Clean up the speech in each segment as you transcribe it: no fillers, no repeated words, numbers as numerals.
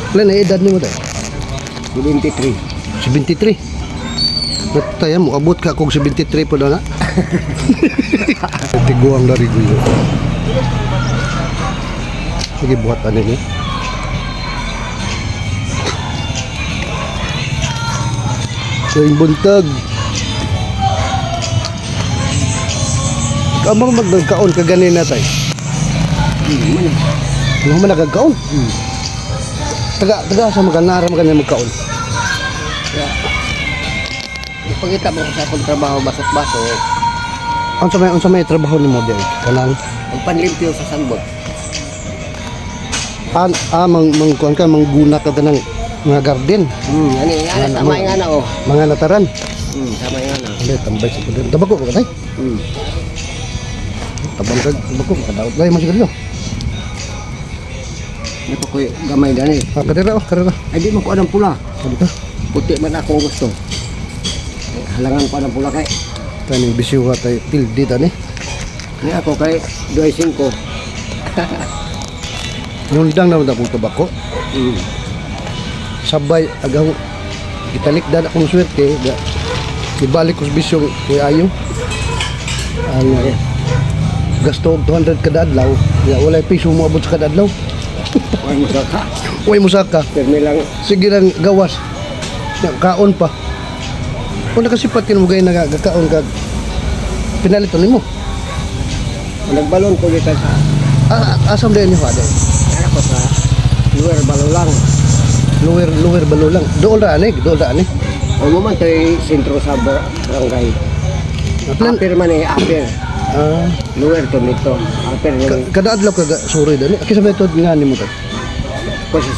Plan na edad ni mo tayo? 73. 73. Nataya mo, abot ka kung 73 po na nga. Tiguang dari guyo. Sige, buhat ano niya. So, yung buntag. Kamang magdagkaon ka ganin na tayo. Hindi mo nagagkaon. Taga sa maganara maganda magkaon. Ipagkita mo sa akong trabaho basot-basot. Unsa may trabaho ni model kanang Ang panlimpyo sa sangbot. mangkuan ka mangguna ka ng mga garden. Ani tama nga na oh. Mga lataran. Tama nga na. Hindi tambay sa puder. Tabako ka tay. Tabang ka tabako ka daw. Dai man siguro. Ni ko koy gamay gani. Kadira Ay di man ko anang pula. Sabi ka. Puti man akong gusto. Halangan ko anang pula kay. Taning bisiwa tay pildi tani. Ni ako kay 25. Nundang na akong tabako. Sabay agaw italikdan akong swerte ibalik ko sa bisyong kuya ayo ang gasto og 200 kada adlaw wala piso mo abot sa kada adlaw. Way musaka Permi lang sige lang gawas kaon pa kung nakasipat ka mo gay nagakaon ka pinaliton nimo nagbalon ko dito sa asam din niyo hade ako sa luwer balulang. lower balulang dool ra ani O mo man tay sentro sa barangay. Apir man eh, apir. Luwer to nito. Apir yung kada adlaw ka suri dani kisa metod nga nimo to ko sa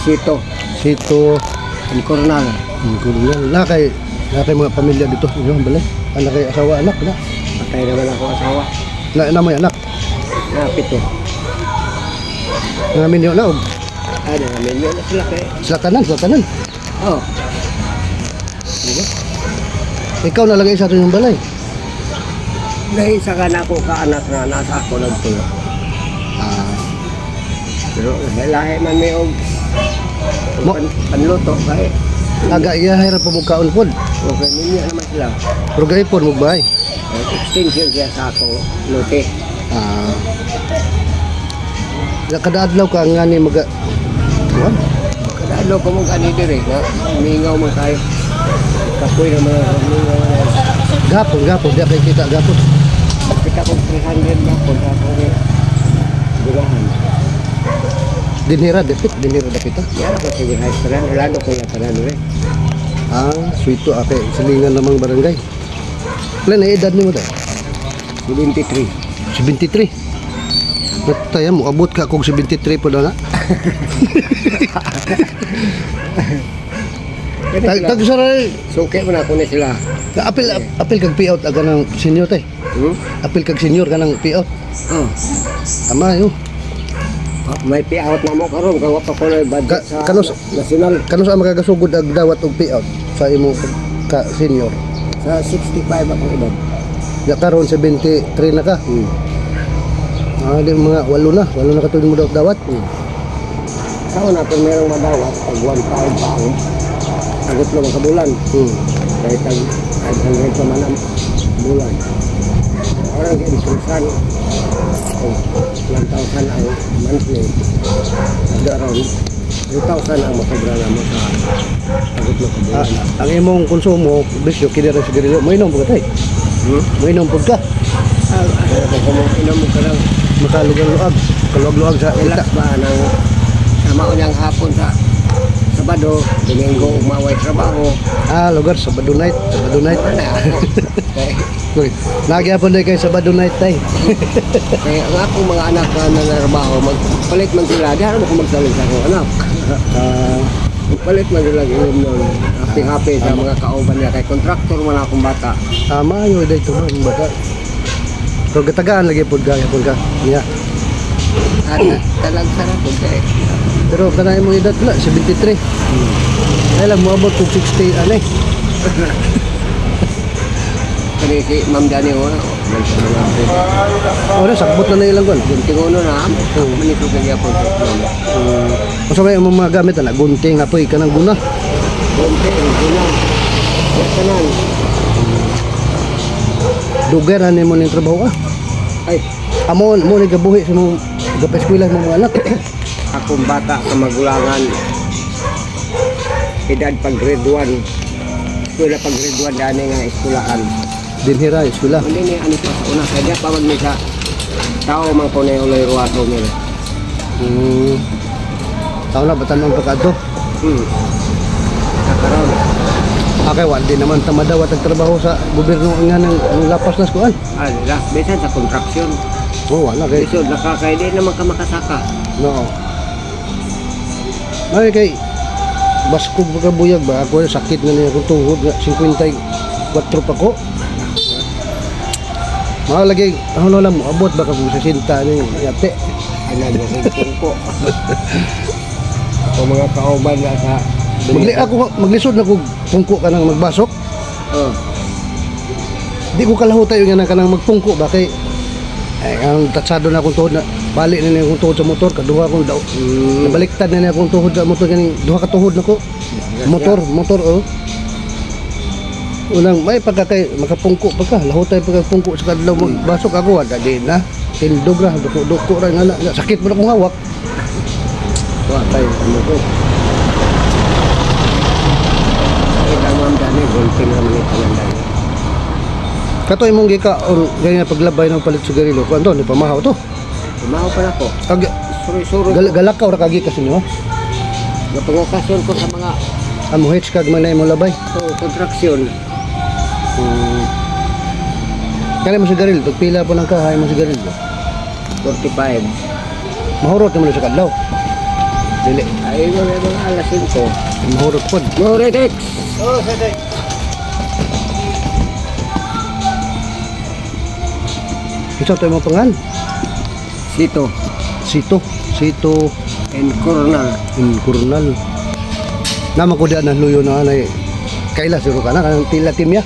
sito ang Coronal. Kulang na kay mga pamilya dito yung balay anak kay asawa anak na Patay naman ako asawa. na mo anak Na pito. namin yun na Ano namin yun na sila kay. sa tanan Oh. ikaw na lang isa rin yung balay Dahil sa kana ko kaanak na nasa ako nagtulo. Pero lahi man may og panluto kay. aga ihahirap pa mo kaon pod Okay, ninyo naman sila. pero gaypon mo bahay Extension siya sa ako lote. kada adlaw ka nga ni maga kuan Kadalo ko mong kanidiri na mingaw mo tayo. Kapoy na mga mingaw na. gapon di kay kita gapon Kita kong 300 na po sa ako gulahan. dinhira kita Yan ako sige restaurant. Lalo ko yung tanan rin. suito ate silingan namang barangay plan na edad ni mo tayo 73. 73 nataya mo abot ka kung 73 po na nga. Tag saray Suki mo na ako na sila. apil kag payout aga ng senior tay. Apil kag senior ka ng payout. Tama yo. May payout na mo karon kay wa pa ko na budget sa national. Kano sa magagasugod ag dawat og payout sa imo ka senior. Sa 65 ako edad. Ya karon 73 na ka. Di mga walo na katulad mo dawat. Sa una kung merong madawat pag 1.5 pa ang agot lang sa bulan. Kaya tag 500 pa man ang bulan. Orang ka-increasean 1,000 ang monthly. Ada around 2,000 ang makabrana mo sa agot lang sa bulan. Ang imong konsumo bisyo kidira sa sigarilyo mo inom pud tay. Mo inom pud ka. Kung inom mo ka lang Kaluag-luag sa relax ba nang sama ko niyang hapon sa Sabado, Domingo, umaway trabaho. Lugar Sabado night. Wala ako. Nagyapon na kay Sabado night tay. Kaya ang akong mga anak na nanarabaho, magpalit man sila, di harap ako magsaling sa akong anak. Magpalit man sila inom nun. Happy-happy sa mga kauban niya. Kay kontraktor man akong bata. Tama yun dito ng bata. So gatagaan lagi pod ka. Yeah. At talag sarap po kay. Pero kanay mo edad wala 73. Ay lang mo abot kung 60 anay. kani si Ma'am Dani o. Ora sakbot na ilang kon. Gunting uno na. Manito kaya po. Usa may mga gamit na gunting apoy kanang guna. Gunting guna. Kanan. Duger ani mo ning trabaho ka. Ay, Amo mo ni gabuhi sa mong gapeskwela mo mga anak. akong bata sa magulangan. Edad pag grade 1. Eskwela pag grade 1 dani nga eskwelahan. Dinhira eskwela. Hindi ni ani pa una kaya pa mag sa tao mga punay ulay ruwaso nila. Tao na batan ang pagkadto. Nakaroon. Okay, wala naman tamadawat ang trabaho sa gobyerno nga ng lapas na skuan. Last besan sa contraction. Oh, wala kay. Isod nakakaili naman ka makasaka. No. Ay kay baskog pagkabuyag ba ako sakit na niya kung tuhod nga 54 pa ko. Malagay ano lang mo abot baka kung 60 ni yate. Ay naging ko. Ako mga kauban na sa maglisod na kog pungko ka nang magbasok. Oh. Di ko kalahutay nga ka nang magpungko ba kay ay ang tatsado na akong tuhod na balik na niya akong tuhod sa motor kaduha akong daw nabaliktad na niya akong tuhod sa motor ganing duha ka tuhod na ko motor oh unang may pagkakay makapungko pa ka lahutay pagkapungko sa kadlaw magbasok ako wala di na tindog ra duko ra nga na sakit mo na kong hawak Wah, tayo ano ko. Ang Ma'am Dani, gunting naman ito ng Dani. katoy mong gika on ganyan paglabay ng palit sigarilyo ko anto ni pamahaw to Tumaho pa na ko. kag Suri-suri. galakaw ra kagi kasi nimo Napangokasyon ko sa mga amo hits kag man mo labay kontraksyon. kaya mo sigarilyo pila po ng kahay mo sigarilyo 45. mahurot naman sa kadlaw dili Ay, mga alas 5. mahurot pod More Dex! oh sige isa to mo pangan Sito. Sito And Coronal. in Coronal. Nama ko diyan na luyo na anay kaila siro kana kanang tila timya.